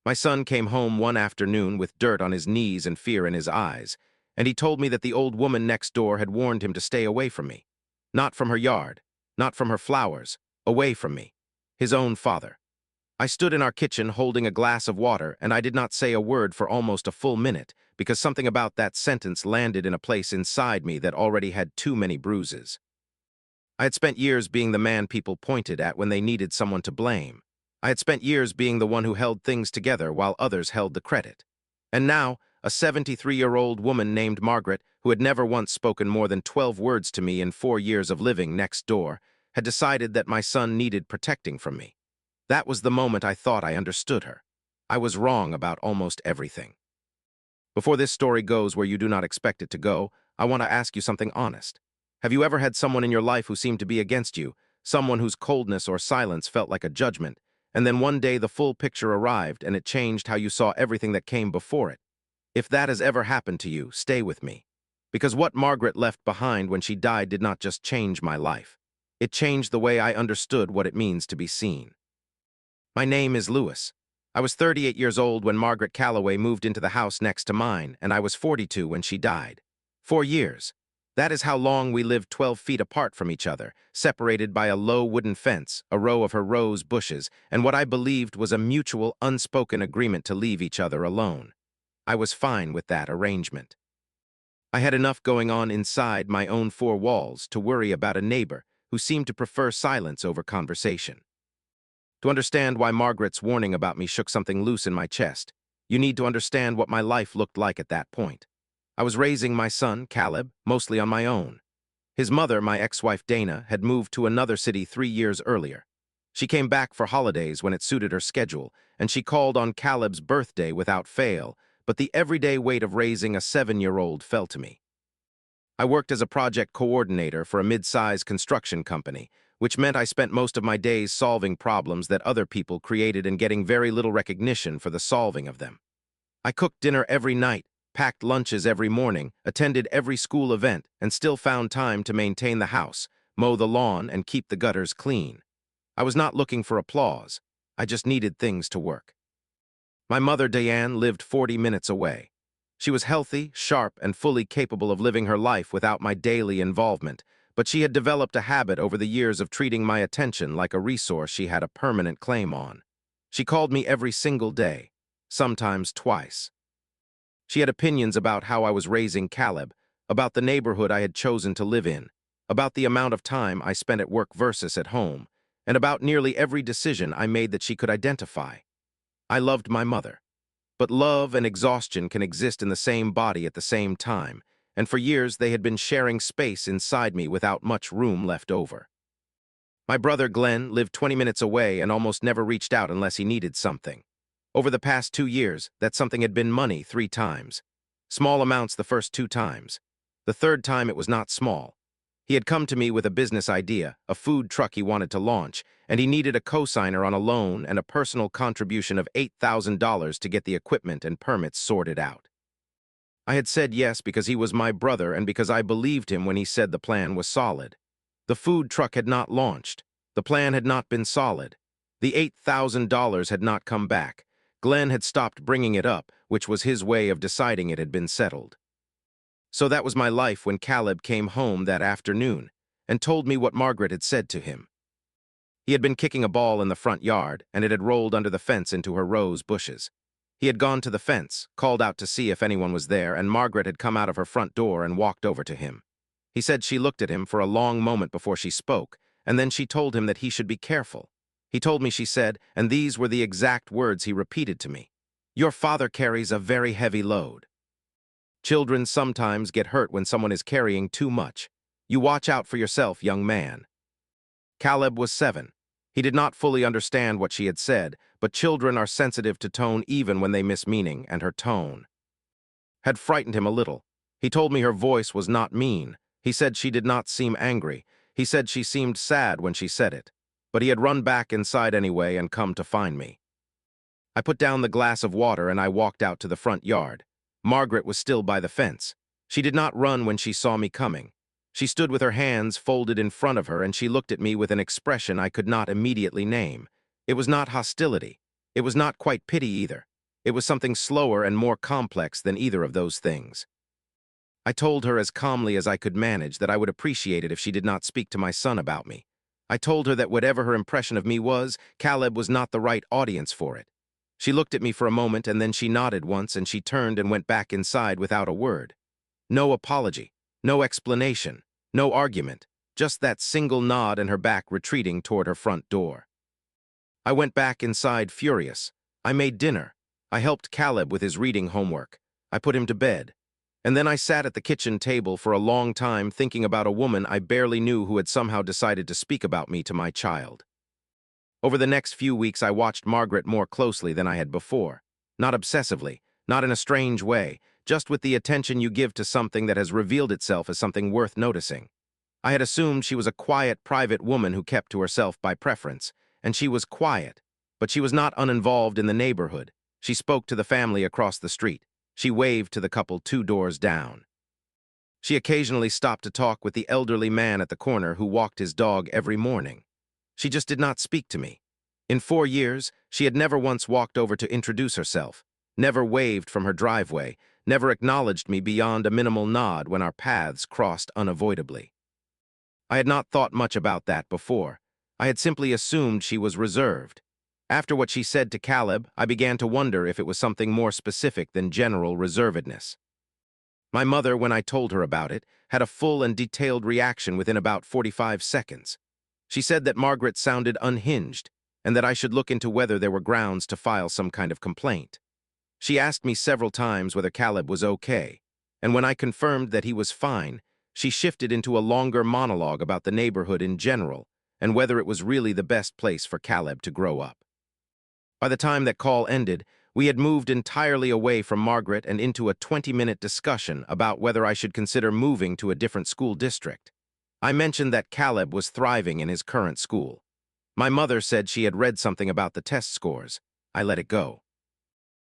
My son came home one afternoon with dirt on his knees and fear in his eyes, and he told me that the old woman next door had warned him to stay away from me. Not from her yard, not from her flowers, away from me. His own father. I stood in our kitchen holding a glass of water, and I did not say a word for almost a full minute, because something about that sentence landed in a place inside me that already had too many bruises. I had spent years being the man people pointed at when they needed someone to blame. I had spent years being the one who held things together while others held the credit. And now, a 73-year-old woman named Margaret, who had never once spoken more than 12 words to me in 4 years of living next door, had decided that my son needed protecting from me. That was the moment I thought I understood her. I was wrong about almost everything. Before this story goes where you do not expect it to go, I want to ask you something honest. Have you ever had someone in your life who seemed to be against you, someone whose coldness or silence felt like a judgment, and then one day the full picture arrived and it changed how you saw everything that came before it? If that has ever happened to you, stay with me. Because what Margaret left behind when she died did not just change my life. It changed the way I understood what it means to be seen. My name is Lewis. I was 38 years old when Margaret Calloway moved into the house next to mine, and I was 42 when she died. 4 years. That is how long we lived 12 feet apart from each other, separated by a low wooden fence, a row of her rose bushes, and what I believed was a mutual, unspoken agreement to leave each other alone. I was fine with that arrangement. I had enough going on inside my own 4 walls to worry about a neighbor who seemed to prefer silence over conversation. To understand why Margaret's warning about me shook something loose in my chest, you need to understand what my life looked like at that point. I was raising my son, Caleb, mostly on my own. His mother, my ex-wife Dana, had moved to another city 3 years earlier. She came back for holidays when it suited her schedule, and she called on Caleb's birthday without fail, but the everyday weight of raising a 7-year-old fell to me. I worked as a project coordinator for a mid-sized construction company, which meant I spent most of my days solving problems that other people created and getting very little recognition for the solving of them. I cooked dinner every night, packed lunches every morning, attended every school event, and still found time to maintain the house, mow the lawn, and keep the gutters clean. I was not looking for applause. I just needed things to work. My mother, Diane, lived 40 minutes away. She was healthy, sharp, and fully capable of living her life without my daily involvement, but she had developed a habit over the years of treating my attention like a resource she had a permanent claim on. She called me every single day, sometimes twice. She had opinions about how I was raising Caleb, about the neighborhood I had chosen to live in, about the amount of time I spent at work versus at home, and about nearly every decision I made that she could identify. I loved my mother. But love and exhaustion can exist in the same body at the same time, and for years they had been sharing space inside me without much room left over. My brother Glenn lived 20 minutes away and almost never reached out unless he needed something. Over the past 2 years, that something had been money 3 times. Small amounts the first 2 times. The third time it was not small. He had come to me with a business idea, a food truck he wanted to launch, and he needed a cosigner on a loan and a personal contribution of $8,000 to get the equipment and permits sorted out. I had said yes because he was my brother and because I believed him when he said the plan was solid. The food truck had not launched. The plan had not been solid. The $8,000 had not come back. Glenn had stopped bringing it up, which was his way of deciding it had been settled. So that was my life when Caleb came home that afternoon and told me what Margaret had said to him. He had been kicking a ball in the front yard, and it had rolled under the fence into her rose bushes. He had gone to the fence, called out to see if anyone was there, and Margaret had come out of her front door and walked over to him. He said she looked at him for a long moment before she spoke, and then she told him that he should be careful. He told me, she said, and these were the exact words he repeated to me, "Your father carries a very heavy load." Children sometimes get hurt when someone is carrying too much. You watch out for yourself, young man. Caleb was 7. He did not fully understand what she had said, but children are sensitive to tone even when they miss meaning, and her tone had frightened him a little. He told me her voice was not mean. He said she did not seem angry. He said she seemed sad when she said it. But he had run back inside anyway and come to find me. I put down the glass of water and I walked out to the front yard. Margaret was still by the fence. She did not run when she saw me coming. She stood with her hands folded in front of her and she looked at me with an expression I could not immediately name. It was not hostility. It was not quite pity either. It was something slower and more complex than either of those things. I told her as calmly as I could manage that I would appreciate it if she did not speak to my son about me. I told her that whatever her impression of me was, Caleb was not the right audience for it. She looked at me for a moment and then she nodded once and she turned and went back inside without a word. No apology, no explanation, no argument, just that single nod and her back retreating toward her front door. I went back inside furious. I made dinner. I helped Caleb with his reading homework. I put him to bed. And then I sat at the kitchen table for a long time thinking about a woman I barely knew who had somehow decided to speak about me to my child. Over the next few weeks, I watched Margaret more closely than I had before. Not obsessively, not in a strange way, just with the attention you give to something that has revealed itself as something worth noticing. I had assumed she was a quiet, private woman who kept to herself by preference, and she was quiet, but she was not uninvolved in the neighborhood. She spoke to the family across the street. She waved to the couple 2 doors down. She occasionally stopped to talk with the elderly man at the corner who walked his dog every morning. She just did not speak to me. In 4 years, she had never once walked over to introduce herself, never waved from her driveway, never acknowledged me beyond a minimal nod when our paths crossed unavoidably. I had not thought much about that before. I had simply assumed she was reserved. After what she said to Caleb, I began to wonder if it was something more specific than general reservedness. My mother, when I told her about it, had a full and detailed reaction within about 45 seconds. She said that Margaret sounded unhinged, and that I should look into whether there were grounds to file some kind of complaint. She asked me several times whether Caleb was okay, and when I confirmed that he was fine, she shifted into a longer monologue about the neighborhood in general, and whether it was really the best place for Caleb to grow up. By the time that call ended, we had moved entirely away from Margaret and into a 20-minute discussion about whether I should consider moving to a different school district. I mentioned that Caleb was thriving in his current school. My mother said she had read something about the test scores. I let it go.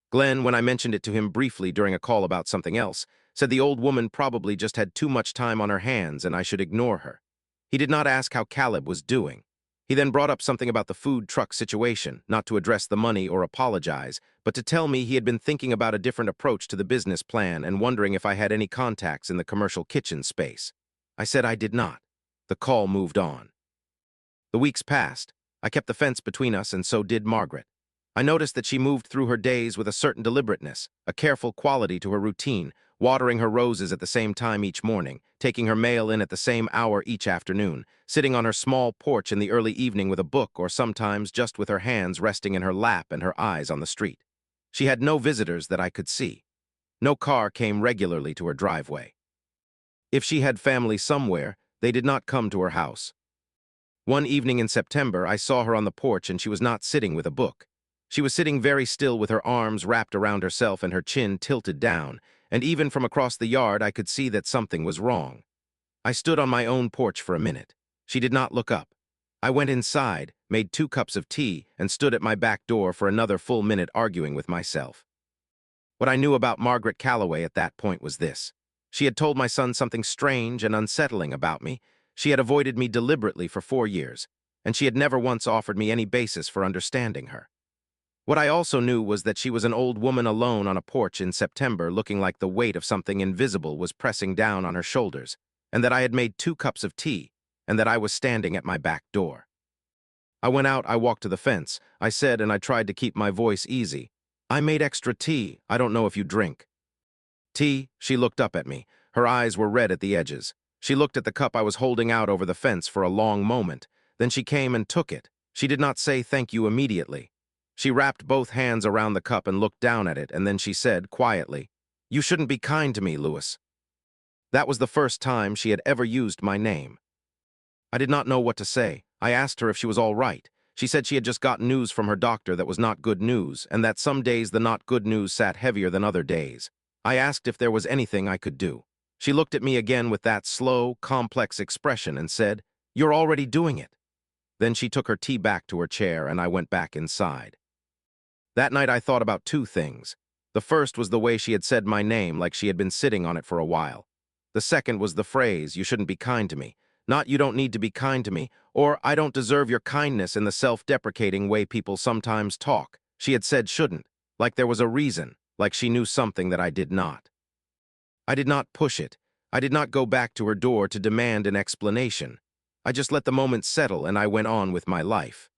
Glenn, when I mentioned it to him briefly during a call about something else, said the old woman probably just had too much time on her hands and I should ignore her. He did not ask how Caleb was doing. He then brought up something about the food truck situation, not to address the money or apologize, but to tell me he had been thinking about a different approach to the business plan and wondering if I had any contacts in the commercial kitchen space. I said I did not. The call moved on. The weeks passed. I kept the fence between us, and so did Margaret. I noticed that she moved through her days with a certain deliberateness, a careful quality to her routine, watering her roses at the same time each morning, taking her mail in at the same hour each afternoon, sitting on her small porch in the early evening with a book or sometimes just with her hands resting in her lap and her eyes on the street. She had no visitors that I could see. No car came regularly to her driveway. If she had family somewhere, they did not come to her house. One evening in September, I saw her on the porch and she was not sitting with a book. She was sitting very still with her arms wrapped around herself and her chin tilted down, and even from across the yard I could see that something was wrong. I stood on my own porch for a minute. She did not look up. I went inside, made 2 cups of tea, and stood at my back door for another full minute arguing with myself. What I knew about Margaret Calloway at that point was this. She had told my son something strange and unsettling about me. She had avoided me deliberately for 4 years, and she had never once offered me any basis for understanding her. What I also knew was that she was an old woman alone on a porch in September looking like the weight of something invisible was pressing down on her shoulders, and that I had made 2 cups of tea, and that I was standing at my back door. I went out, I walked to the fence. I said, and I tried to keep my voice easy, "I made extra tea. I don't know if you drink." "Tea?" She looked up at me. Her eyes were red at the edges. She looked at the cup I was holding out over the fence for a long moment. Then she came and took it. She did not say thank you immediately. She wrapped both hands around the cup and looked down at it, and then she said, quietly, "You shouldn't be kind to me, Louis." That was the first time she had ever used my name. I did not know what to say. I asked her if she was all right. She said she had just gotten news from her doctor that was not good news, and that some days the not good news sat heavier than other days. I asked if there was anything I could do. She looked at me again with that slow, complex expression and said, "You're already doing it." Then she took her tea back to her chair, and I went back inside. That night I thought about 2 things. The first was the way she had said my name like she had been sitting on it for a while. The second was the phrase, "You shouldn't be kind to me." Not "you don't need to be kind to me," or "I don't deserve your kindness" in the self-deprecating way people sometimes talk. She had said "shouldn't." like there was a reason, like she knew something that I did not. I did not push it. I did not go back to her door to demand an explanation. I just let the moment settle and I went on with my life.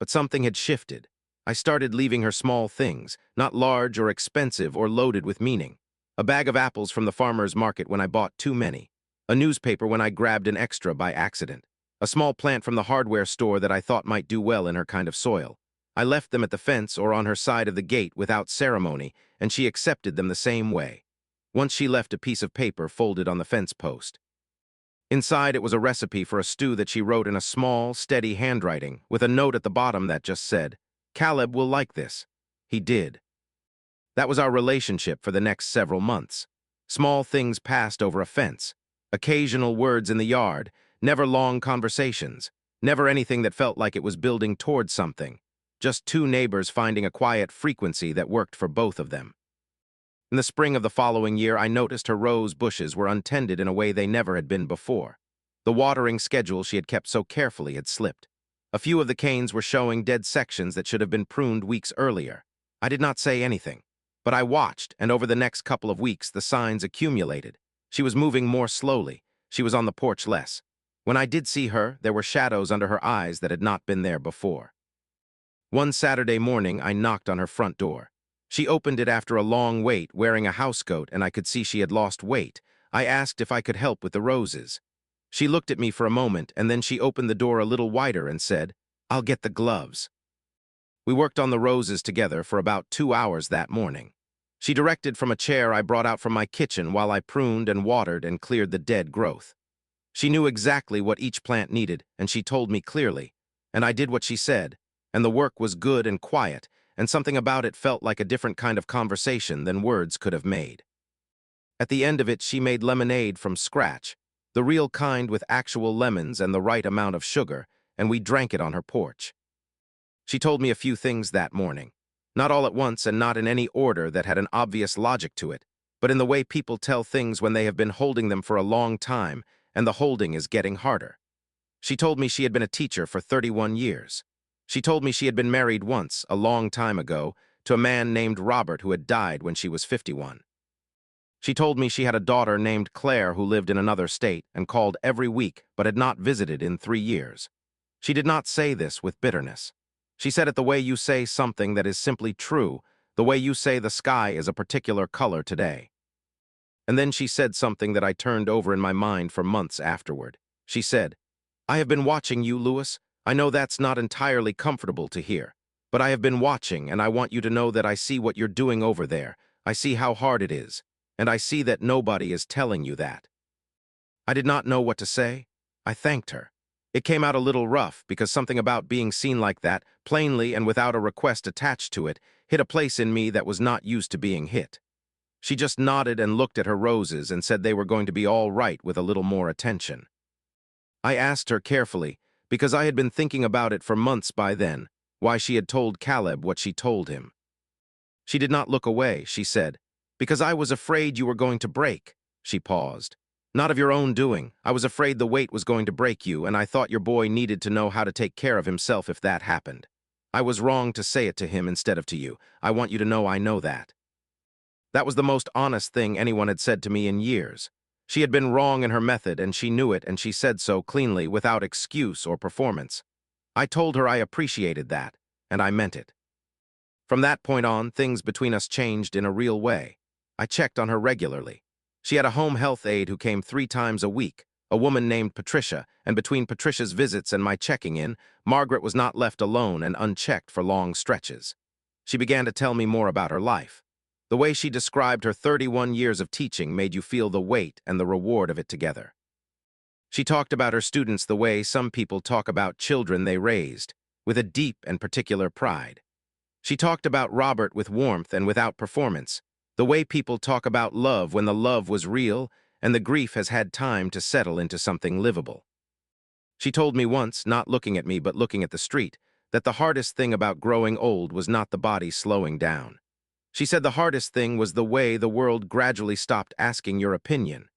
But something had shifted. I started leaving her small things, not large or expensive or loaded with meaning. A bag of apples from the farmer's market when I bought too many. A newspaper when I grabbed an extra by accident. A small plant from the hardware store that I thought might do well in her kind of soil. I left them at the fence or on her side of the gate without ceremony, and she accepted them the same way. Once she left a piece of paper folded on the fence post. Inside, it was a recipe for a stew that she wrote in a small, steady handwriting, with a note at the bottom that just said, "Caleb will like this." He did. That was our relationship for the next several months. Small things passed over a fence. Occasional words in the yard, never long conversations, never anything that felt like it was building towards something. Just two neighbors finding a quiet frequency that worked for both of them. In the spring of the following year, I noticed her rose bushes were untended in a way they never had been before. The watering schedule she had kept so carefully had slipped. A few of the canes were showing dead sections that should have been pruned weeks earlier. I did not say anything, but I watched, and over the next couple of weeks, the signs accumulated. She was moving more slowly. She was on the porch less. When I did see her, there were shadows under her eyes that had not been there before. One Saturday morning, I knocked on her front door. She opened it after a long wait, wearing a housecoat, and I could see she had lost weight. I asked if I could help with the roses. She looked at me for a moment, and then she opened the door a little wider and said, "I'll get the gloves." We worked on the roses together for about 2 hours that morning. She directed from a chair I brought out from my kitchen while I pruned and watered and cleared the dead growth. She knew exactly what each plant needed, and she told me clearly. And I did what she said, and the work was good and quiet, and something about it felt like a different kind of conversation than words could have made. At the end of it, she made lemonade from scratch, the real kind with actual lemons and the right amount of sugar, and we drank it on her porch. She told me a few things that morning, not all at once and not in any order that had an obvious logic to it, but in the way people tell things when they have been holding them for a long time, and the holding is getting harder. She told me she had been a teacher for 31 years. She told me she had been married once, a long time ago, to a man named Robert who had died when she was 51. She told me she had a daughter named Claire who lived in another state and called every week but had not visited in 3 years. She did not say this with bitterness. She said it the way you say something that is simply true, the way you say the sky is a particular color today. And then she said something that I turned over in my mind for months afterward. She said, "I have been watching you, Louis. I know that's not entirely comfortable to hear, but I have been watching, and I want you to know that I see what you're doing over there. I see how hard it is, and I see that nobody is telling you that." I did not know what to say. I thanked her. It came out a little rough because something about being seen like that, plainly and without a request attached to it, hit a place in me that was not used to being hit. She just nodded and looked at her roses and said they were going to be all right with a little more attention. I asked her carefully, because I had been thinking about it for months by then, why she had told Caleb what she told him. She did not look away. She said, "Because I was afraid you were going to break." She paused. "Not of your own doing. I was afraid the weight was going to break you, and I thought your boy needed to know how to take care of himself if that happened. I was wrong to say it to him instead of to you. I want you to know I know that." That was the most honest thing anyone had said to me in years. She had been wrong in her method, and she knew it, and she said so cleanly, without excuse or performance. I told her I appreciated that, and I meant it. From that point on, things between us changed in a real way. I checked on her regularly. She had a home health aide who came 3 times a week, a woman named Patricia, and between Patricia's visits and my checking in, Margaret was not left alone and unchecked for long stretches. She began to tell me more about her life. The way she described her 31 years of teaching made you feel the weight and the reward of it together. She talked about her students the way some people talk about children they raised, with a deep and particular pride. She talked about Robert with warmth and without performance, the way people talk about love when the love was real and the grief has had time to settle into something livable. She told me once, not looking at me but looking at the street, that the hardest thing about growing old was not the body slowing down. She said the hardest thing was the way the world gradually stopped asking your opinion.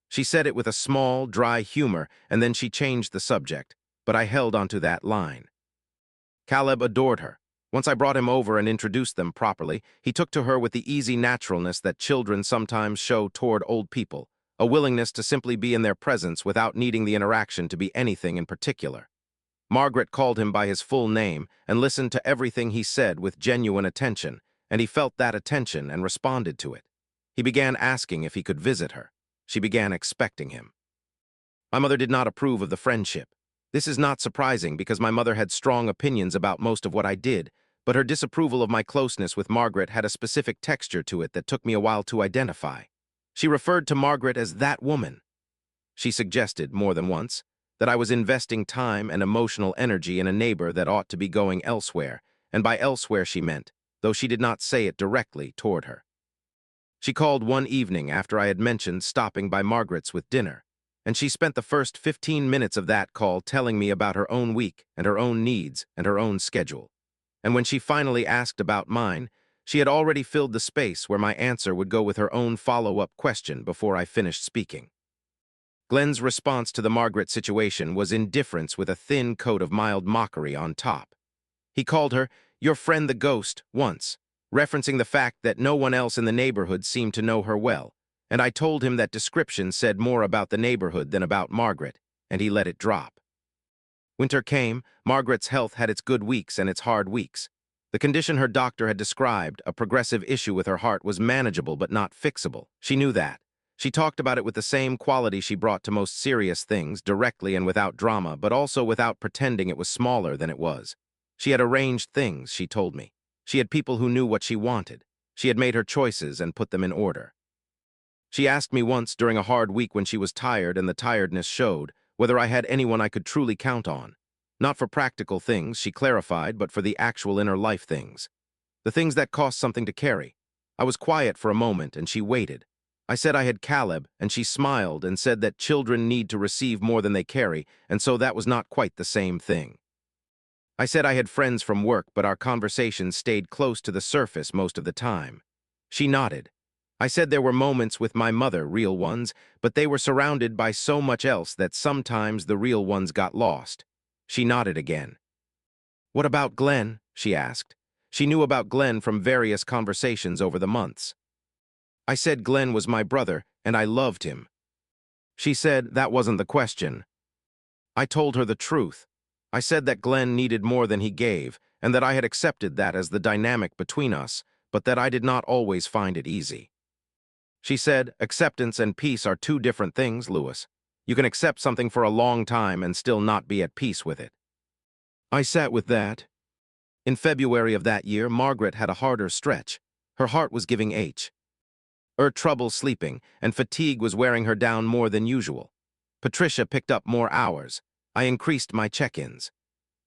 She said it with a small, dry humor, and then she changed the subject, but I held onto that line. Caleb adored her. Once I brought him over and introduced them properly, he took to her with the easy naturalness that children sometimes show toward old people, a willingness to simply be in their presence without needing the interaction to be anything in particular. Margaret called him by his full name and listened to everything he said with genuine attention, and he felt that attention and responded to it. He began asking if he could visit her. She began expecting him. My mother did not approve of the friendship. This is not surprising because my mother had strong opinions about most of what I did, but her disapproval of my closeness with Margaret had a specific texture to it that took me a while to identify. She referred to Margaret as that woman. She suggested, more than once, that I was investing time and emotional energy in a neighbor that ought to be going elsewhere, and by elsewhere she meant, though she did not say it directly, toward her. She called one evening after I had mentioned stopping by Margaret's with dinner, and she spent the first 15 minutes of that call telling me about her own week and her own needs and her own schedule. And when she finally asked about mine, she had already filled the space where my answer would go with her own follow-up question before I finished speaking. Glenn's response to the Margaret situation was indifference with a thin coat of mild mockery on top. He called her, "Your friend the ghost," once, referencing the fact that no one else in the neighborhood seemed to know her well, and I told him that description said more about the neighborhood than about Margaret, and he let it drop. Winter came, Margaret's health had its good weeks and its hard weeks. The condition her doctor had described, a progressive issue with her heart, was manageable but not fixable. She knew that. She talked about it with the same quality she brought to most serious things, directly and without drama, but also without pretending it was smaller than it was. She had arranged things, she told me. She had people who knew what she wanted. She had made her choices and put them in order. She asked me once during a hard week when she was tired and the tiredness showed, whether I had anyone I could truly count on. Not for practical things, she clarified, but for the actual inner life things. The things that cost something to carry. I was quiet for a moment, and she waited. I said I had Caleb, and she smiled and said that children need to receive more than they carry, and so that was not quite the same thing. I said I had friends from work, but our conversations stayed close to the surface most of the time. She nodded. I said there were moments with my mother, real ones, but they were surrounded by so much else that sometimes the real ones got lost. She nodded again. "What about Glenn?" she asked. She knew about Glenn from various conversations over the months. I said Glenn was my brother, and I loved him. She said that wasn't the question. I told her the truth. I said that Glenn needed more than he gave, and that I had accepted that as the dynamic between us, but that I did not always find it easy. She said, acceptance and peace are two different things, Lewis. You can accept something for a long time and still not be at peace with it. I sat with that. In February of that year, Margaret had a harder stretch. Her heart was giving trouble sleeping, and fatigue was wearing her down more than usual. Patricia picked up more hours. I increased my check-ins.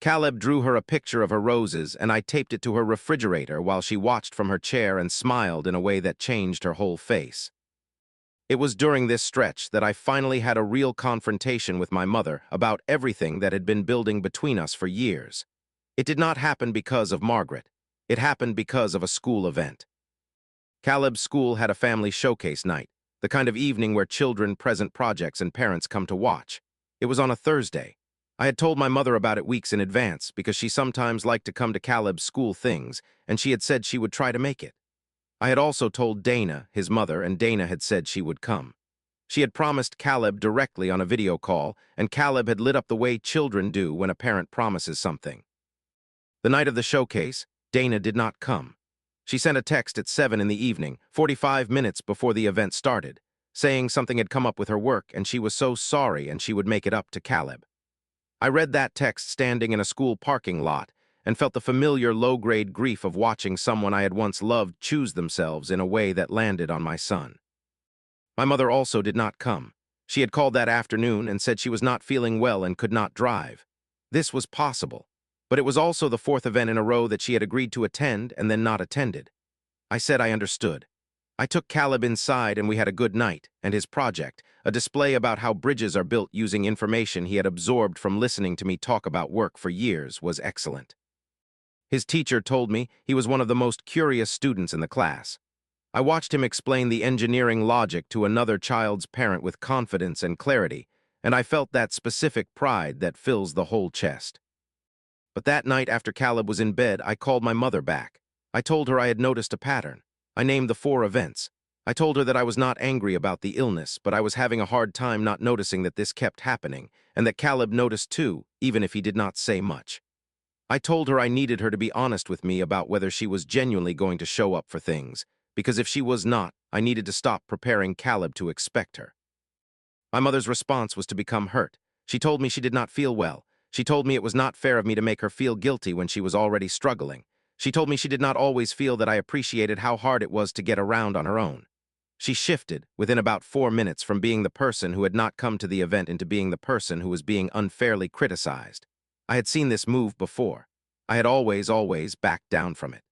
Caleb drew her a picture of her roses, and I taped it to her refrigerator while she watched from her chair and smiled in a way that changed her whole face. It was during this stretch that I finally had a real confrontation with my mother about everything that had been building between us for years. It did not happen because of Margaret. It happened because of a school event. Caleb's school had a family showcase night, the kind of evening where children present projects and parents come to watch. It was on a Thursday. I had told my mother about it weeks in advance because she sometimes liked to come to Caleb's school things, and she had said she would try to make it. I had also told Dana, his mother, and Dana had said she would come. She had promised Caleb directly on a video call, and Caleb had lit up the way children do when a parent promises something. The night of the showcase, Dana did not come. She sent a text at 7 in the evening, 45 minutes before the event started, saying something had come up with her work and she was so sorry and she would make it up to Caleb. I read that text standing in a school parking lot and felt the familiar low-grade grief of watching someone I had once loved choose themselves in a way that landed on my son. My mother also did not come. She had called that afternoon and said she was not feeling well and could not drive. This was possible. But it was also the fourth event in a row that she had agreed to attend and then not attended. I said I understood. I took Caleb inside and we had a good night, and his project, a display about how bridges are built using information he had absorbed from listening to me talk about work for years, was excellent. His teacher told me he was one of the most curious students in the class. I watched him explain the engineering logic to another child's parent with confidence and clarity, and I felt that specific pride that fills the whole chest. But that night after Caleb was in bed, I called my mother back. I told her I had noticed a pattern. I named the 4 events. I told her that I was not angry about the illness, but I was having a hard time not noticing that this kept happening, and that Caleb noticed too, even if he did not say much. I told her I needed her to be honest with me about whether she was genuinely going to show up for things, because if she was not, I needed to stop preparing Caleb to expect her. My mother's response was to become hurt. She told me she did not feel well. She told me it was not fair of me to make her feel guilty when she was already struggling. She told me she did not always feel that I appreciated how hard it was to get around on her own. She shifted, within about 4 minutes, from being the person who had not come to the event into being the person who was being unfairly criticized. I had seen this move before. I had always backed down from it.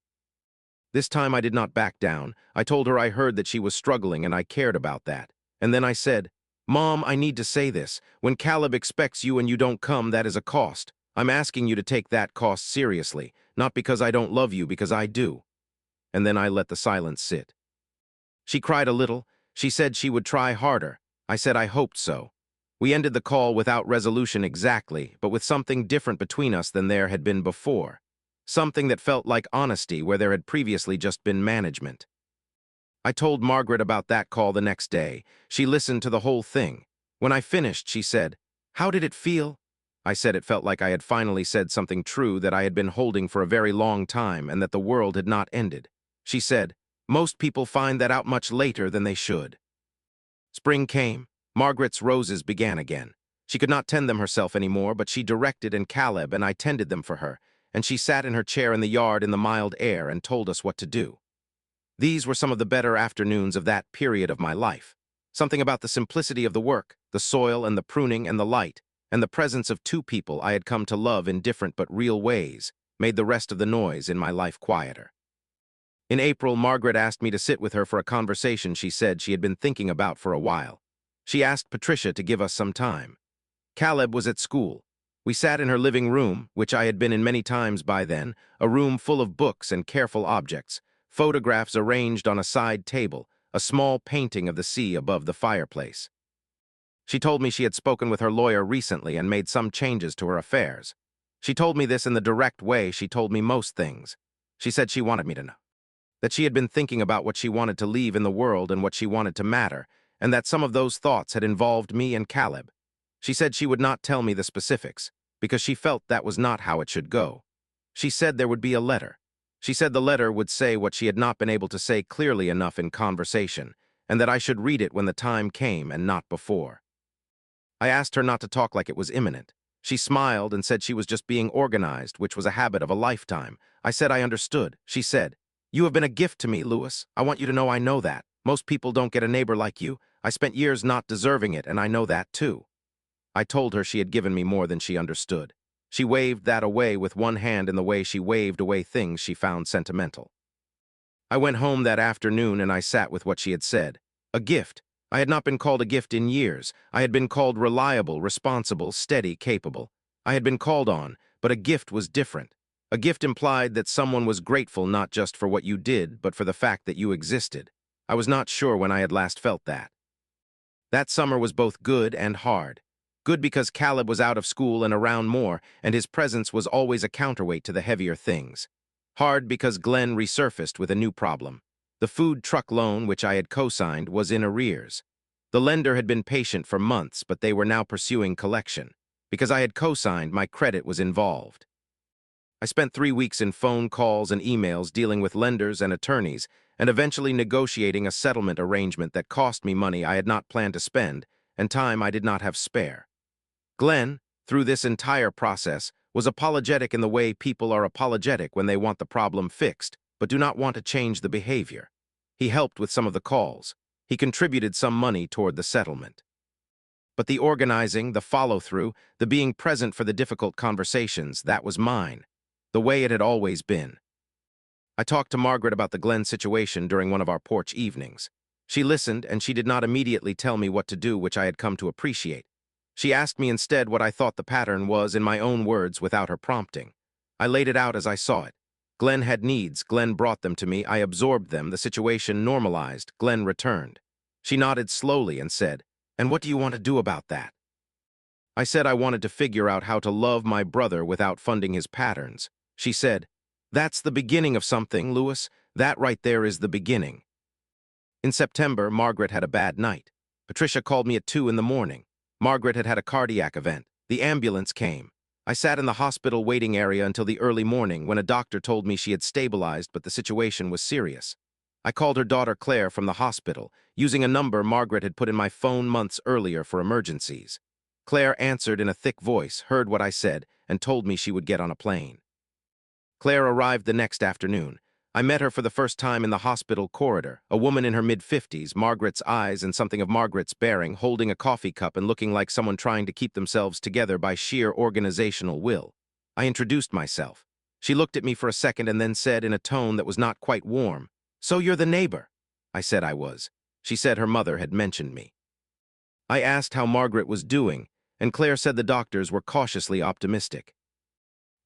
This time I did not back down. I told her I heard that she was struggling and I cared about that. And then I said, "Mom, I need to say this. When Caleb expects you and you don't come, that is a cost. I'm asking you to take that cost seriously, not because I don't love you, because I do." And then I let the silence sit. She cried a little. She said she would try harder. I said I hoped so. We ended the call without resolution exactly, but with something different between us than there had been before. Something that felt like honesty where there had previously just been management. I told Margaret about that call the next day. She listened to the whole thing. When I finished, she said, "How did it feel?" I said it felt like I had finally said something true that I had been holding for a very long time and that the world had not ended. She said, "Most people find that out much later than they should." Spring came. Margaret's roses began again. She could not tend them herself anymore, but she directed and Caleb and I tended them for her, and she sat in her chair in the yard in the mild air and told us what to do. These were some of the better afternoons of that period of my life. Something about the simplicity of the work, the soil and the pruning and the light, and the presence of 2 people I had come to love in different but real ways, made the rest of the noise in my life quieter. In April, Margaret asked me to sit with her for a conversation she said she had been thinking about for a while. She asked Patricia to give us some time. Caleb was at school. We sat in her living room, which I had been in many times by then, a room full of books and careful objects, photographs arranged on a side table, a small painting of the sea above the fireplace. She told me she had spoken with her lawyer recently and made some changes to her affairs. She told me this in the direct way she told me most things. She said she wanted me to know that she had been thinking about what she wanted to leave in the world and what she wanted to matter, and that some of those thoughts had involved me and Caleb. She said she would not tell me the specifics, because she felt that was not how it should go. She said there would be a letter. She said the letter would say what she had not been able to say clearly enough in conversation, and that I should read it when the time came and not before. I asked her not to talk like it was imminent. She smiled and said she was just being organized, which was a habit of a lifetime. I said I understood. She said, "You have been a gift to me, Louis. I want you to know I know that. Most people don't get a neighbor like you. I spent years not deserving it, and I know that too." I told her she had given me more than she understood. She waved that away with one hand in the way she waved away things she found sentimental. I went home that afternoon and I sat with what she had said. A gift. I had not been called a gift in years. I had been called reliable, responsible, steady, capable. I had been called on, but a gift was different. A gift implied that someone was grateful not just for what you did, but for the fact that you existed. I was not sure when I had last felt that. That summer was both good and hard. Good because Caleb was out of school and around more, and his presence was always a counterweight to the heavier things. Hard because Glenn resurfaced with a new problem. The food truck loan, which I had co-signed, was in arrears. The lender had been patient for months, but they were now pursuing collection. Because I had co-signed, my credit was involved. I spent 3 weeks in phone calls and emails dealing with lenders and attorneys, and eventually negotiating a settlement arrangement that cost me money I had not planned to spend, and time I did not have spare. Glenn, through this entire process, was apologetic in the way people are apologetic when they want the problem fixed, but do not want to change the behavior. He helped with some of the calls. He contributed some money toward the settlement. But the organizing, the follow-through, the being present for the difficult conversations, that was mine, the way it had always been. I talked to Margaret about the Glenn situation during one of our porch evenings. She listened, and she did not immediately tell me what to do, which I had come to appreciate. She asked me instead what I thought the pattern was in my own words without her prompting. I laid it out as I saw it. Glenn had needs. Glenn brought them to me. I absorbed them. The situation normalized. Glenn returned. She nodded slowly and said, "And what do you want to do about that?" I said I wanted to figure out how to love my brother without funding his patterns. She said, "That's the beginning of something, Lewis. That right there is the beginning." In September, Margaret had a bad night. Patricia called me at 2 in the morning. Margaret had had a cardiac event. The ambulance came. I sat in the hospital waiting area until the early morning when a doctor told me she had stabilized, but the situation was serious. I called her daughter Claire from the hospital, using a number Margaret had put in my phone months earlier for emergencies. Claire answered in a thick voice, heard what I said, and told me she would get on a plane. Claire arrived the next afternoon. I met her for the first time in the hospital corridor, a woman in her mid-50s, Margaret's eyes and something of Margaret's bearing, holding a coffee cup and looking like someone trying to keep themselves together by sheer organizational will. I introduced myself. She looked at me for a second and then said in a tone that was not quite warm, "So you're the neighbor?" I said I was. She said her mother had mentioned me. I asked how Margaret was doing, and Claire said the doctors were cautiously optimistic.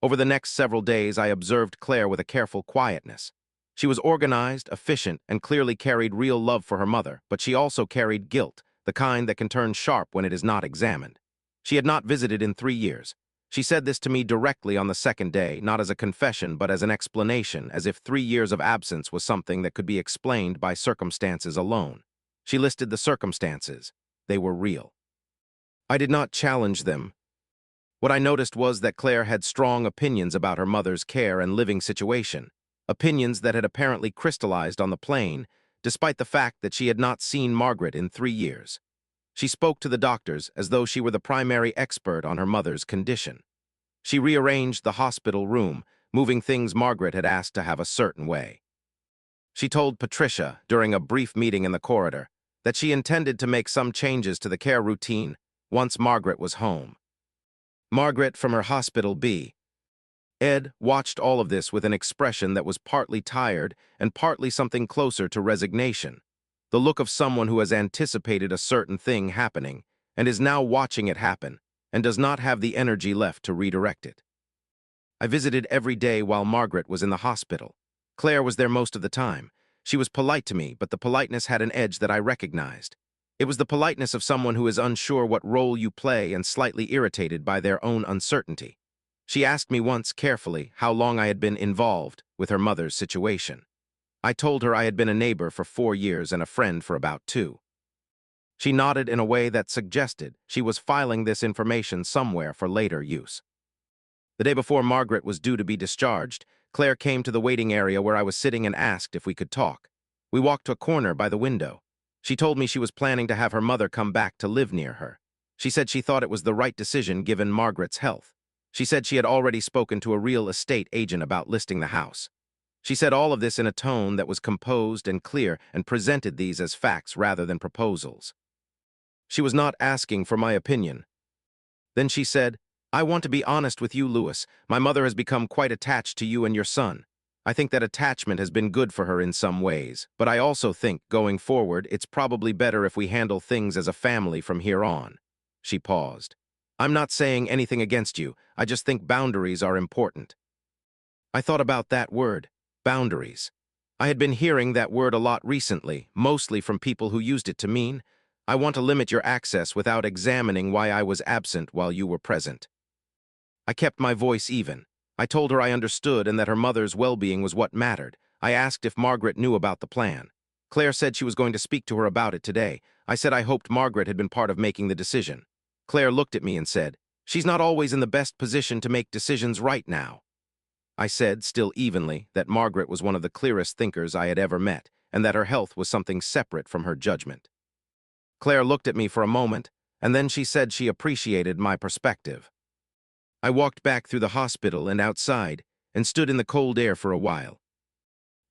Over the next several days, I observed Claire with a careful quietness. She was organized, efficient, and clearly carried real love for her mother, but she also carried guilt, the kind that can turn sharp when it is not examined. She had not visited in 3 years. She said this to me directly on the second day, not as a confession, but as an explanation, as if 3 years of absence was something that could be explained by circumstances alone. She listed the circumstances. They were real. I did not challenge them. What I noticed was that Claire had strong opinions about her mother's care and living situation, opinions that had apparently crystallized on the plane, despite the fact that she had not seen Margaret in 3 years. She spoke to the doctors as though she were the primary expert on her mother's condition. She rearranged the hospital room, moving things Margaret had asked to have a certain way. She told Patricia, during a brief meeting in the corridor, that she intended to make some changes to the care routine once Margaret was home. Margaret, from her hospital bed, Ed watched all of this with an expression that was partly tired and partly something closer to resignation, the look of someone who has anticipated a certain thing happening and is now watching it happen and does not have the energy left to redirect it. I visited every day while Margaret was in the hospital. Claire was there most of the time. She was polite to me, but the politeness had an edge that I recognized. It was the politeness of someone who is unsure what role you play and slightly irritated by their own uncertainty. She asked me once, carefully, how long I had been involved with her mother's situation. I told her I had been a neighbor for 4 years and a friend for about 2. She nodded in a way that suggested she was filing this information somewhere for later use. The day before Margaret was due to be discharged, Claire came to the waiting area where I was sitting and asked if we could talk. We walked to a corner by the window. She told me she was planning to have her mother come back to live near her. She said she thought it was the right decision given Margaret's health. She said she had already spoken to a real estate agent about listing the house. She said all of this in a tone that was composed and clear and presented these as facts rather than proposals. She was not asking for my opinion. Then she said, "I want to be honest with you, Lewis. My mother has become quite attached to you and your son. I think that attachment has been good for her in some ways, but I also think, going forward, it's probably better if we handle things as a family from here on." She paused. "I'm not saying anything against you. I just think boundaries are important." I thought about that word, boundaries. I had been hearing that word a lot recently, mostly from people who used it to mean, "I want to limit your access without examining why I was absent while you were present." I kept my voice even. I told her I understood and that her mother's well-being was what mattered. I asked if Margaret knew about the plan. Claire said she was going to speak to her about it today. I said I hoped Margaret had been part of making the decision. Claire looked at me and said, "She's not always in the best position to make decisions right now." I said, still evenly, that Margaret was one of the clearest thinkers I had ever met, and that her health was something separate from her judgment. Claire looked at me for a moment, and then she said she appreciated my perspective. I walked back through the hospital and outside, and stood in the cold air for a while.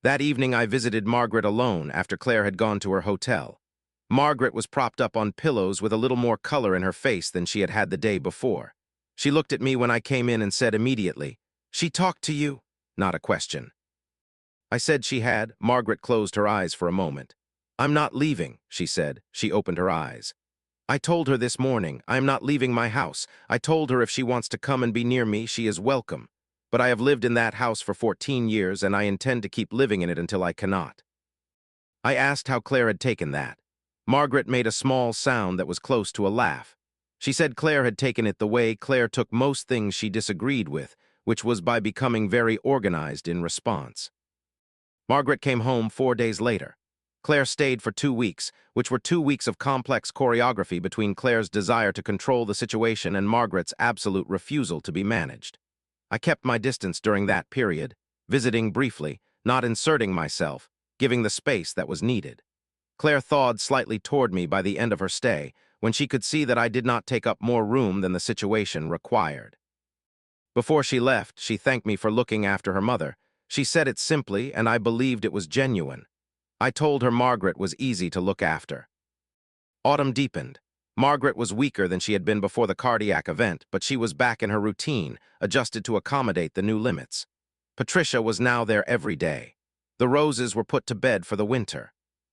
That evening I visited Margaret alone after Claire had gone to her hotel. Margaret was propped up on pillows with a little more color in her face than she had had the day before. She looked at me when I came in and said immediately, "She talked to you?" Not a question. I said she had. Margaret closed her eyes for a moment. "I'm not leaving," she said. She opened her eyes. "I told her this morning, I am not leaving my house. I told her if she wants to come and be near me, she is welcome. But I have lived in that house for 14 years, and I intend to keep living in it until I cannot." I asked how Claire had taken that. Margaret made a small sound that was close to a laugh. She said Claire had taken it the way Claire took most things she disagreed with, which was by becoming very organized in response. Margaret came home 4 days later. Claire stayed for 2 weeks, which were 2 weeks of complex choreography between Claire's desire to control the situation and Margaret's absolute refusal to be managed. I kept my distance during that period, visiting briefly, not inserting myself, giving the space that was needed. Claire thawed slightly toward me by the end of her stay, when she could see that I did not take up more room than the situation required. Before she left, she thanked me for looking after her mother. She said it simply, and I believed it was genuine. I told her Margaret was easy to look after. Autumn deepened. Margaret was weaker than she had been before the cardiac event, but she was back in her routine, adjusted to accommodate the new limits. Patricia was now there every day. The roses were put to bed for the winter.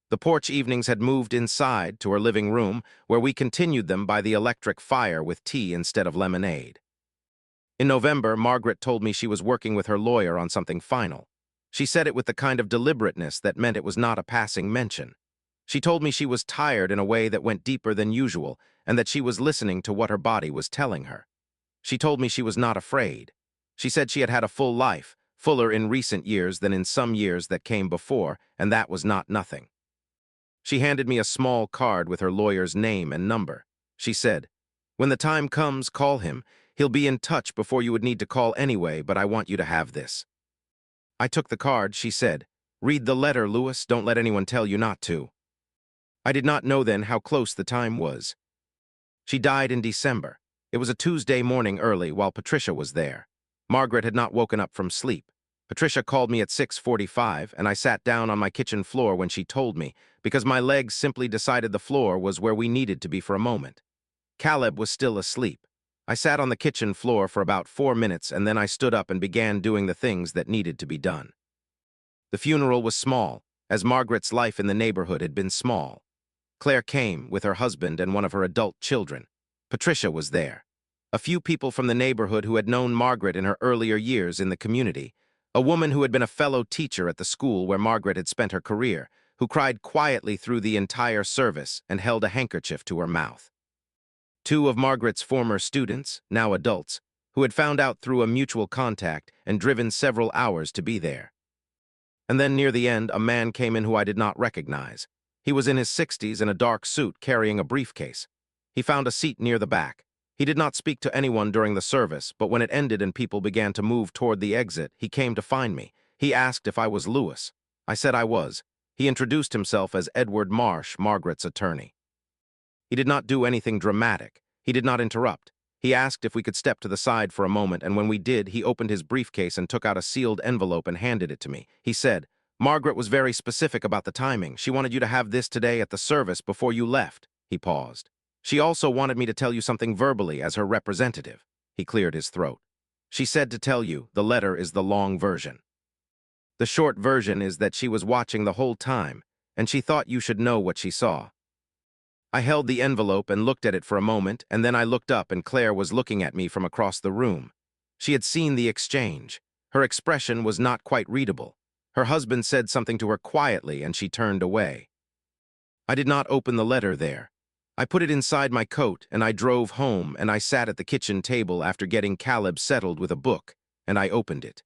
The porch evenings had moved inside to her living room, where we continued them by the electric fire with tea instead of lemonade. In November, Margaret told me she was working with her lawyer on something final. She said it with the kind of deliberateness that meant it was not a passing mention. She told me she was tired in a way that went deeper than usual, and that she was listening to what her body was telling her. She told me she was not afraid. She said she had had a full life, fuller in recent years than in some years that came before, and that was not nothing. She handed me a small card with her lawyer's name and number. She said, "When the time comes, call him. He'll be in touch before you would need to call anyway, but I want you to have this." I took the card. She said, "Read the letter, Lewis. Don't let anyone tell you not to." I did not know then how close the time was. She died in December. It was a Tuesday morning early while Patricia was there. Margaret had not woken up from sleep. Patricia called me at 6:45, and I sat down on my kitchen floor when she told me, because my legs simply decided the floor was where we needed to be for a moment. Caleb was still asleep. I sat on the kitchen floor for about 4 minutes, and then I stood up and began doing the things that needed to be done. The funeral was small, as Margaret's life in the neighborhood had been small. Claire came with her husband and one of her adult children. Patricia was there. A few people from the neighborhood who had known Margaret in her earlier years in the community. A woman who had been a fellow teacher at the school where Margaret had spent her career, who cried quietly through the entire service and held a handkerchief to her mouth. 2 of Margaret's former students, now adults, who had found out through a mutual contact and driven several hours to be there. And then near the end, a man came in who I did not recognize. He was in his 60s in a dark suit carrying a briefcase. He found a seat near the back. He did not speak to anyone during the service, but when it ended and people began to move toward the exit, he came to find me. He asked if I was Lewis. I said I was. He introduced himself as Edward Marsh, Margaret's attorney. He did not do anything dramatic. He did not interrupt. He asked if we could step to the side for a moment, and when we did, he opened his briefcase and took out a sealed envelope and handed it to me. He said, "Margaret was very specific about the timing. She wanted you to have this today at the service before you left." He paused. "She also wanted me to tell you something verbally as her representative." He cleared his throat. "She said to tell you, the letter is the long version. The short version is that she was watching the whole time, and she thought you should know what she saw." I held the envelope and looked at it for a moment, and then I looked up and Claire was looking at me from across the room. She had seen the exchange. Her expression was not quite readable. Her husband said something to her quietly, and she turned away. I did not open the letter there. I put it inside my coat, and I drove home, and I sat at the kitchen table after getting Caleb settled with a book, and I opened it.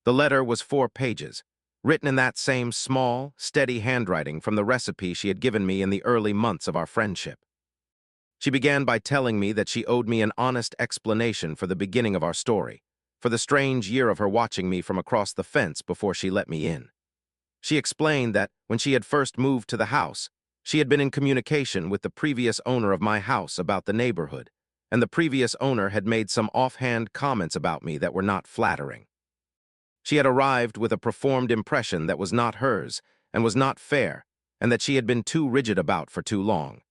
The letter was 4 pages, written in that same small, steady handwriting from the recipe she had given me in the early months of our friendship. She began by telling me that she owed me an honest explanation for the beginning of our story, for the strange year of her watching me from across the fence before she let me in. She explained that, when she had first moved to the house, she had been in communication with the previous owner of my house about the neighborhood, and the previous owner had made some offhand comments about me that were not flattering. She had arrived with a preformed impression that was not hers and was not fair, and that she had been too rigid about for too long.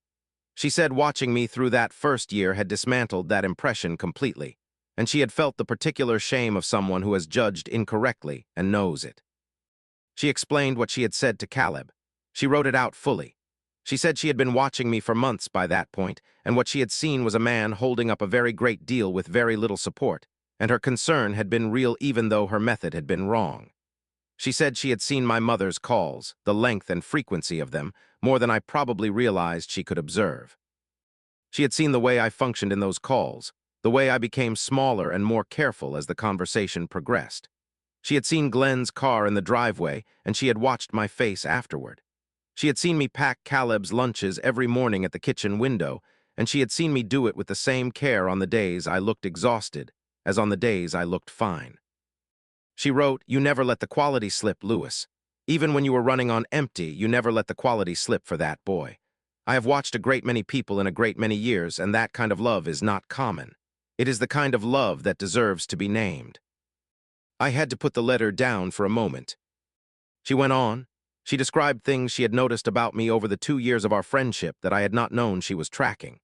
She said watching me through that first year had dismantled that impression completely, and she had felt the particular shame of someone who has judged incorrectly and knows it. She explained what she had said to Caleb. She wrote it out fully. She said she had been watching me for months by that point, and what she had seen was a man holding up a very great deal with very little support, and her concern had been real even though her method had been wrong. She said she had seen my mother's calls, the length and frequency of them, more than I probably realized she could observe. She had seen the way I functioned in those calls, the way I became smaller and more careful as the conversation progressed. She had seen Glenn's car in the driveway, and she had watched my face afterward. She had seen me pack Caleb's lunches every morning at the kitchen window, and she had seen me do it with the same care on the days I looked exhausted as on the days I looked fine. She wrote, "You never let the quality slip, Lewis. Even when you were running on empty, you never let the quality slip for that boy. I have watched a great many people in a great many years, and that kind of love is not common. It is the kind of love that deserves to be named." I had to put the letter down for a moment. She went on. She described things she had noticed about me over the 2 years of our friendship that I had not known she was tracking.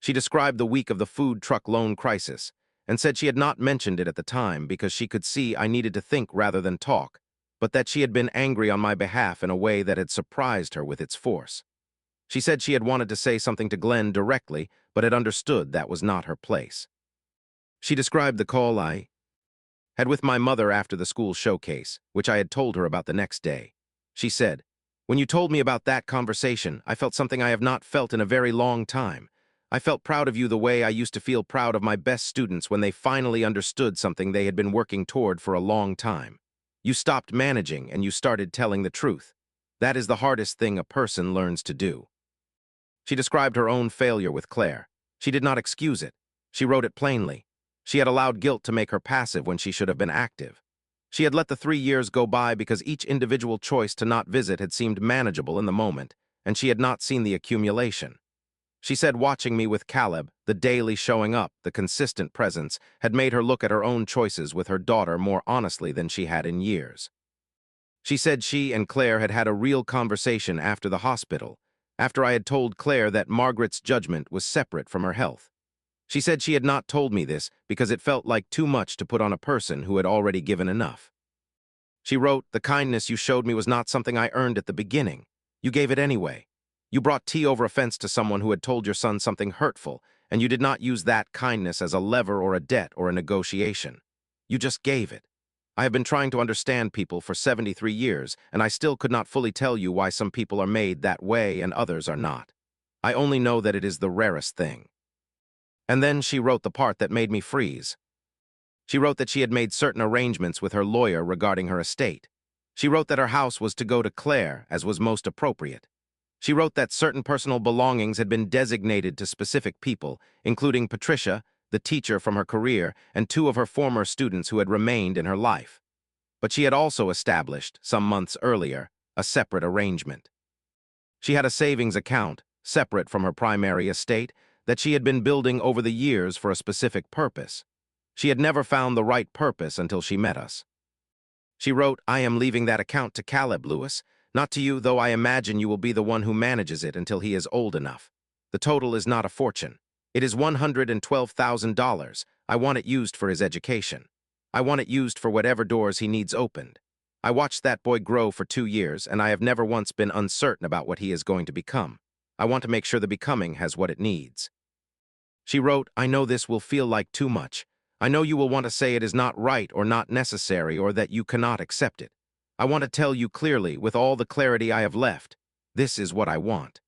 She described the week of the food truck loan crisis, and said she had not mentioned it at the time because she could see I needed to think rather than talk, but that she had been angry on my behalf in a way that had surprised her with its force. She said she had wanted to say something to Glenn directly, but had understood that was not her place. She described the call I had with my mother after the school showcase, which I had told her about the next day. She said, "When you told me about that conversation, I felt something I have not felt in a very long time. I felt proud of you the way I used to feel proud of my best students when they finally understood something they had been working toward for a long time. You stopped managing and you started telling the truth. That is the hardest thing a person learns to do." She described her own failure with Claire. She did not excuse it. She wrote it plainly. She had allowed guilt to make her passive when she should have been active. She had let the 3 years go by because each individual choice to not visit had seemed manageable in the moment, and she had not seen the accumulation. She said watching me with Caleb, the daily showing up, the consistent presence, had made her look at her own choices with her daughter more honestly than she had in years. She said she and Claire had had a real conversation after the hospital, after I had told Claire that Margaret's judgment was separate from her health. She said she had not told me this because it felt like too much to put on a person who had already given enough. She wrote, "The kindness you showed me was not something I earned at the beginning. You gave it anyway. You brought tea over a fence to someone who had told your son something hurtful, and you did not use that kindness as a lever or a debt or a negotiation. You just gave it. I have been trying to understand people for 73 years, and I still could not fully tell you why some people are made that way and others are not. I only know that it is the rarest thing." And then she wrote the part that made me freeze. She wrote that she had made certain arrangements with her lawyer regarding her estate. She wrote that her house was to go to Claire, as was most appropriate. She wrote that certain personal belongings had been designated to specific people, including Patricia, the teacher from her career, and 2 of her former students who had remained in her life. But she had also established, some months earlier, a separate arrangement. She had a savings account, separate from her primary estate, that she had been building over the years for a specific purpose. She had never found the right purpose until she met us. She wrote, "I am leaving that account to Caleb, Lewis. Not to you, though I imagine you will be the one who manages it until he is old enough. The total is not a fortune. It is $112,000. I want it used for his education. I want it used for whatever doors he needs opened. I watched that boy grow for 2 years, and I have never once been uncertain about what he is going to become. I want to make sure the becoming has what it needs." She wrote, "I know this will feel like too much. I know you will want to say it is not right or not necessary or that you cannot accept it. I want to tell you clearly, with all the clarity I have left, this is what I want.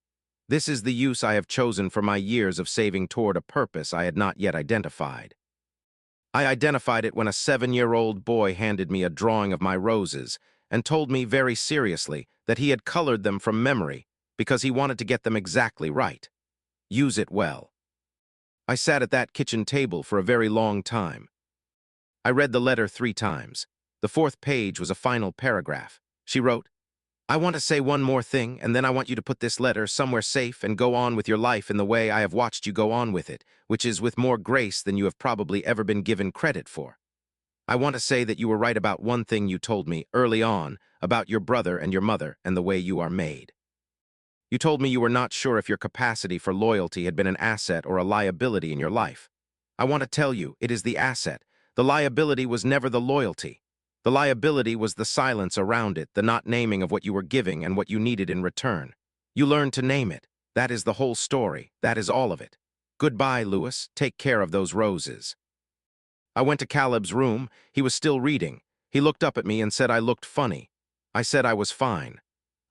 This is the use I have chosen for my years of saving toward a purpose I had not yet identified. I identified it when a 7-year-old boy handed me a drawing of my roses and told me very seriously that he had colored them from memory because he wanted to get them exactly right. Use it well." I sat at that kitchen table for a very long time. I read the letter 3 times. The 4th page was a final paragraph. She wrote, "I want to say one more thing, and then I want you to put this letter somewhere safe and go on with your life in the way I have watched you go on with it, which is with more grace than you have probably ever been given credit for. I want to say that you were right about one thing you told me early on about your brother and your mother and the way you are made. You told me you were not sure if your capacity for loyalty had been an asset or a liability in your life. I want to tell you, it is the asset. The liability was never the loyalty. The liability was the silence around it, the not naming of what you were giving and what you needed in return. You learned to name it. That is the whole story. That is all of it. Goodbye, Lewis. Take care of those roses." I went to Caleb's room. He was still reading. He looked up at me and said I looked funny. I said I was fine.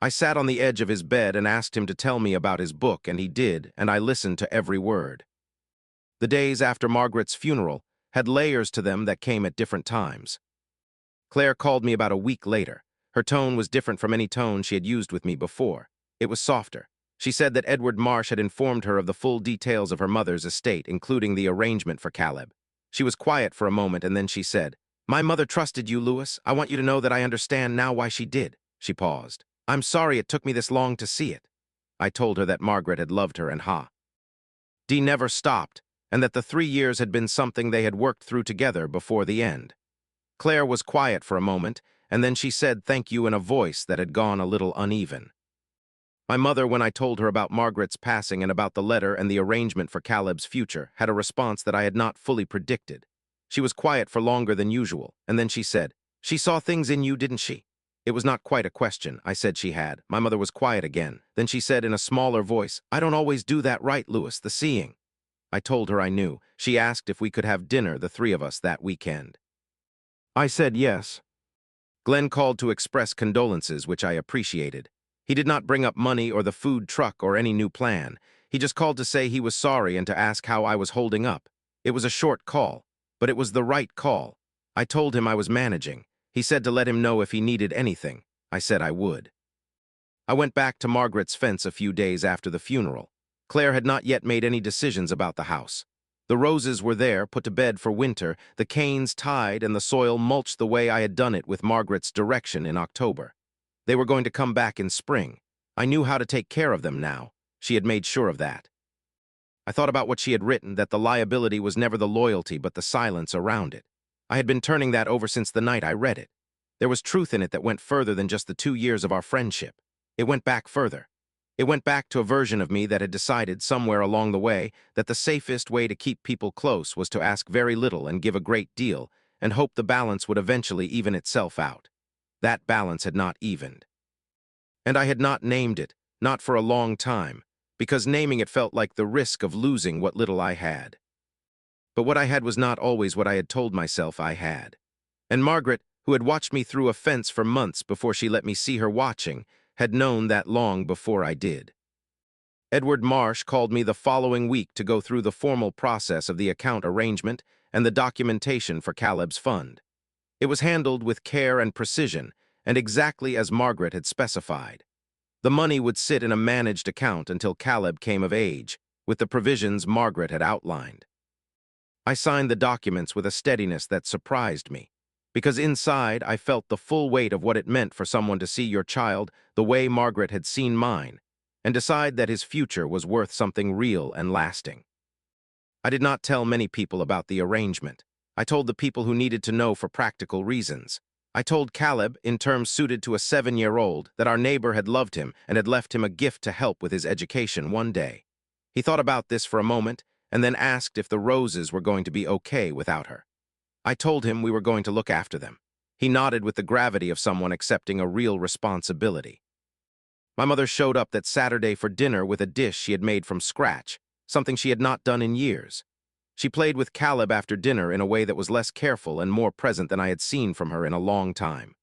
I sat on the edge of his bed and asked him to tell me about his book, and he did, and I listened to every word. The days after Margaret's funeral had layers to them that came at different times. Claire called me about a week later. Her tone was different from any tone she had used with me before. It was softer. She said that Edward Marsh had informed her of the full details of her mother's estate, including the arrangement for Caleb. She was quiet for a moment, and then she said, "My mother trusted you, Lewis. I want you to know that I understand now why she did." She paused. "I'm sorry it took me this long to see it." I told her that Margaret had loved her and Dee never stopped, and that the 3 years had been something they had worked through together before the end. Claire was quiet for a moment, and then she said thank you in a voice that had gone a little uneven. My mother, when I told her about Margaret's passing and about the letter and the arrangement for Caleb's future, had a response that I had not fully predicted. She was quiet for longer than usual, and then she said, "She saw things in you, didn't she?" It was not quite a question. I said she had. My mother was quiet again. Then she said in a smaller voice, "I don't always do that right, Lewis, the seeing." I told her I knew. She asked if we could have dinner, the three of us, that weekend. I said yes. Glenn called to express condolences, which I appreciated. He did not bring up money or the food truck or any new plan. He just called to say he was sorry and to ask how I was holding up. It was a short call, but it was the right call. I told him I was managing. He said to let him know if he needed anything. I said I would. I went back to Margaret's fence a few days after the funeral. Claire had not yet made any decisions about the house. The roses were there, put to bed for winter, the canes tied, and the soil mulched the way I had done it with Margaret's direction in October. They were going to come back in spring. I knew how to take care of them now. She had made sure of that. I thought about what she had written, that the liability was never the loyalty but the silence around it. I had been turning that over since the night I read it. There was truth in it that went further than just the 2 years of our friendship. It went back further. It went back to a version of me that had decided somewhere along the way that the safest way to keep people close was to ask very little and give a great deal, and hope the balance would eventually even itself out. That balance had not evened. And I had not named it, not for a long time, because naming it felt like the risk of losing what little I had. But what I had was not always what I had told myself I had. And Margaret, who had watched me through a fence for months before she let me see her watching, had known that long before I did. Edward Marsh called me the following week to go through the formal process of the account arrangement and the documentation for Caleb's fund. It was handled with care and precision, and exactly as Margaret had specified. The money would sit in a managed account until Caleb came of age, with the provisions Margaret had outlined. I signed the documents with a steadiness that surprised me, because inside I felt the full weight of what it meant for someone to see your child the way Margaret had seen mine, and decide that his future was worth something real and lasting. I did not tell many people about the arrangement. I told the people who needed to know for practical reasons. I told Caleb, in terms suited to a 7-year-old, that our neighbor had loved him and had left him a gift to help with his education one day. He thought about this for a moment, and then asked if the roses were going to be okay without her. I told him we were going to look after them. He nodded with the gravity of someone accepting a real responsibility. My mother showed up that Saturday for dinner with a dish she had made from scratch, something she had not done in years. She played with Caleb after dinner in a way that was less careful and more present than I had seen from her in a long time.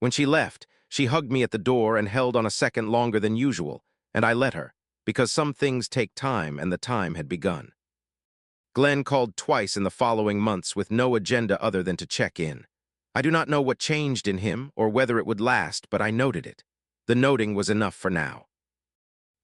When she left, she hugged me at the door and held on a second longer than usual, and I let her, because some things take time and the time had begun. Glenn called twice in the following months with no agenda other than to check in. I do not know what changed in him or whether it would last, but I noted it. The noting was enough for now.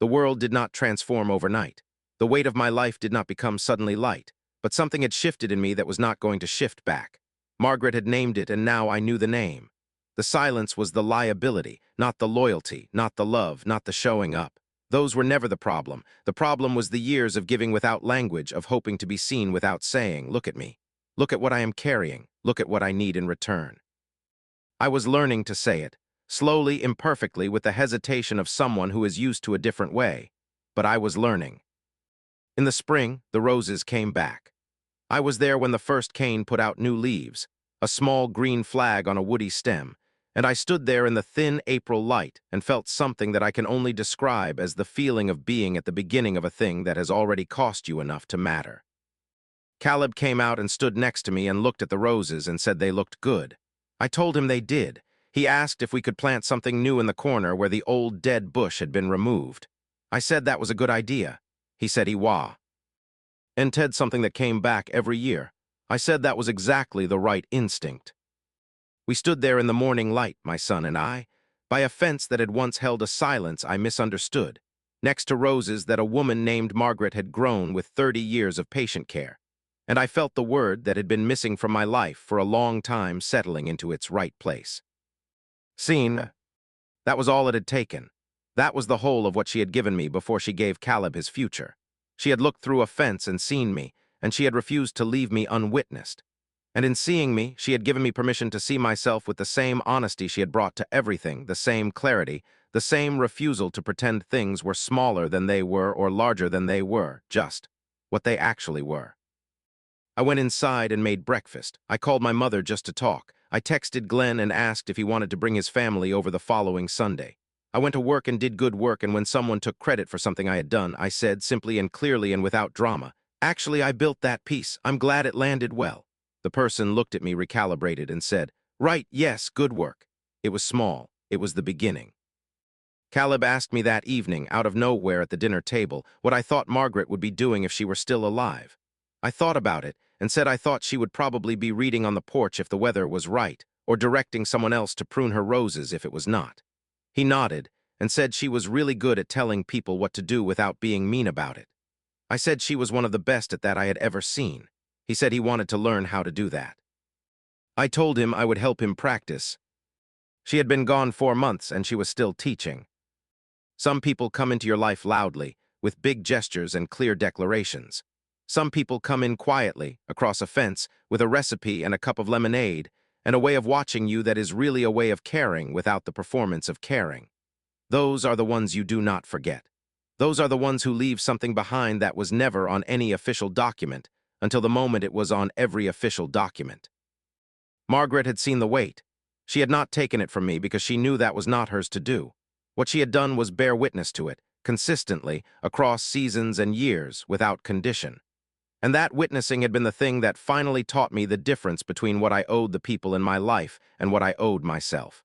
The world did not transform overnight. The weight of my life did not become suddenly light, but something had shifted in me that was not going to shift back. Margaret had named it, and now I knew the name. The silence was the liability, not the loyalty, not the love, not the showing up. Those were never the problem. The problem was the years of giving without language, of hoping to be seen without saying, "Look at me. Look at what I am carrying. Look at what I need in return." I was learning to say it, slowly, imperfectly, with the hesitation of someone who is used to a different way. But I was learning. In the spring, the roses came back. I was there when the first cane put out new leaves, a small green flag on a woody stem, and I stood there in the thin April light and felt something that I can only describe as the feeling of being at the beginning of a thing that has already cost you enough to matter. Caleb came out and stood next to me and looked at the roses and said they looked good. I told him they did, He asked if we could plant something new in the corner where the old dead bush had been removed. I said that was a good idea. He said he wah. And Ted something that came back every year. I said that was exactly the right instinct. We stood there in the morning light, my son and I, by a fence that had once held a silence I misunderstood, next to roses that a woman named Margaret had grown with 30 years of patient care. And I felt the word that had been missing from my life for a long time settling into its right place. Seen. That was all it had taken. That was the whole of what she had given me before she gave Caleb his future. She had looked through a fence and seen me, and she had refused to leave me unwitnessed. And in seeing me, she had given me permission to see myself with the same honesty she had brought to everything, the same clarity, the same refusal to pretend things were smaller than they were or larger than they were, just what they actually were. I went inside and made breakfast. I called my mother just to talk. I texted Glenn and asked if he wanted to bring his family over the following Sunday. I went to work and did good work, and when someone took credit for something I had done, I said, simply and clearly and without drama, "Actually, I built that piece. I'm glad it landed well." The person looked at me recalibrated and said, "Right, yes, good work." It was small. It was the beginning. Caleb asked me that evening, out of nowhere at the dinner table, what I thought Margaret would be doing if she were still alive. I thought about it and said I thought she would probably be reading on the porch if the weather was right, or directing someone else to prune her roses if it was not. He nodded and said she was really good at telling people what to do without being mean about it. I said she was one of the best at that I had ever seen. He said he wanted to learn how to do that. I told him I would help him practice. She had been gone 4 months and she was still teaching. Some people come into your life loudly, with big gestures and clear declarations. Some people come in quietly, across a fence, with a recipe and a cup of lemonade, and a way of watching you that is really a way of caring without the performance of caring. Those are the ones you do not forget. Those are the ones who leave something behind that was never on any official document, until the moment it was on every official document. Margaret had seen the weight. She had not taken it from me because she knew that was not hers to do. What she had done was bear witness to it, consistently, across seasons and years, without condition. And that witnessing had been the thing that finally taught me the difference between what I owed the people in my life and what I owed myself.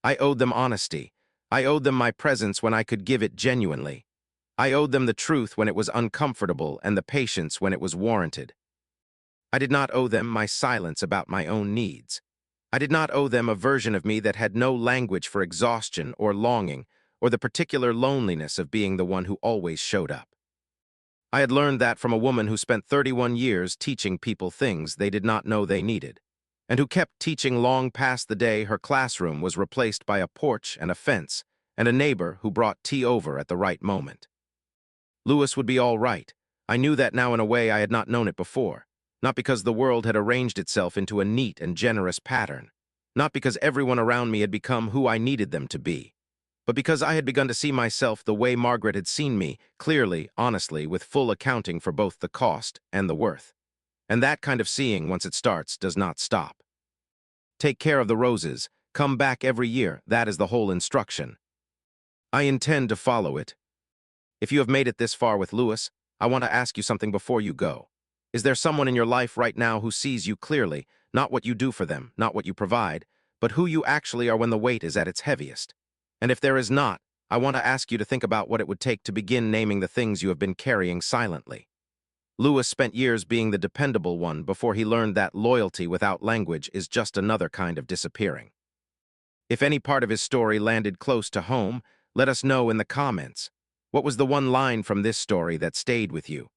I owed them honesty. I owed them my presence when I could give it genuinely. I owed them the truth when it was uncomfortable and the patience when it was warranted. I did not owe them my silence about my own needs. I did not owe them a version of me that had no language for exhaustion or longing or the particular loneliness of being the one who always showed up. I had learned that from a woman who spent 31 years teaching people things they did not know they needed, and who kept teaching long past the day her classroom was replaced by a porch and a fence and a neighbor who brought tea over at the right moment. Louis would be all right. I knew that now in a way I had not known it before. Not because the world had arranged itself into a neat and generous pattern, not because everyone around me had become who I needed them to be, but because I had begun to see myself the way Margaret had seen me, clearly, honestly, with full accounting for both the cost and the worth. And that kind of seeing, once it starts, does not stop. Take care of the roses. Come back every year. That is the whole instruction. I intend to follow it. If you have made it this far with Louis, I want to ask you something before you go. Is there someone in your life right now who sees you clearly, not what you do for them, not what you provide, but who you actually are when the weight is at its heaviest? And if there is not, I want to ask you to think about what it would take to begin naming the things you have been carrying silently. Louis spent years being the dependable one before he learned that loyalty without language is just another kind of disappearing. If any part of his story landed close to home, let us know in the comments. What was the one line from this story that stayed with you?